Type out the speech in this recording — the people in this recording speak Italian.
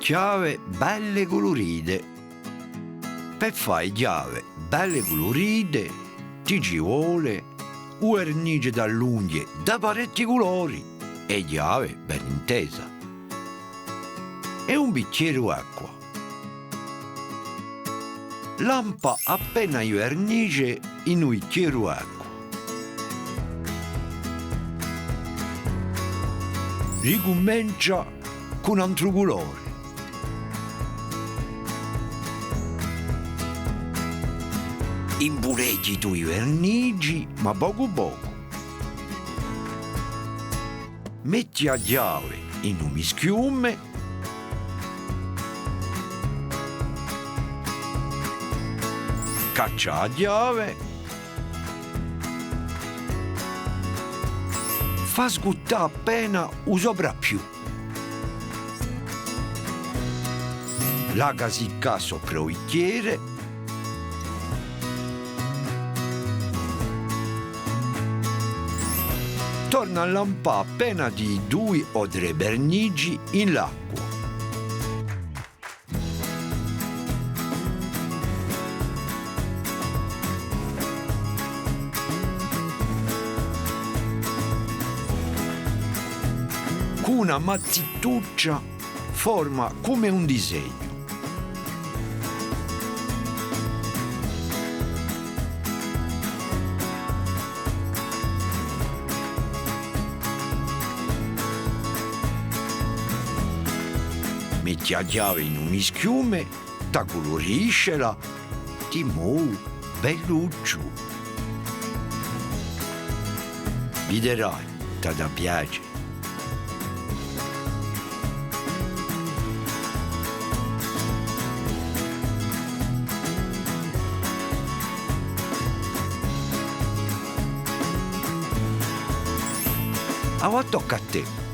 chiave belle colorite. Per fare chiave belle colorite ti ci vuole un vernice dall'unghie da parecchi colori e chiave ben intesa e un bicchiere d'acqua. Lampa appena il vernice in un bicchiere d'acqua. Ricomincia con un altro colore. Impureggi tu i vernici, ma poco poco. Metti la chiave in un mischiume. Caccia la chiave. Fa sguttare appena un soprappiù. La casicca sopra il bicchiere. Torna a lampare appena di 2 o 3 vernici in l'acqua. Con una mazzituccia forma come un disegno. Metti la chiave in un mischiume, ta coloriscela, ti muovi belluccio. Vedrai, ti piace. Ora tocca a te.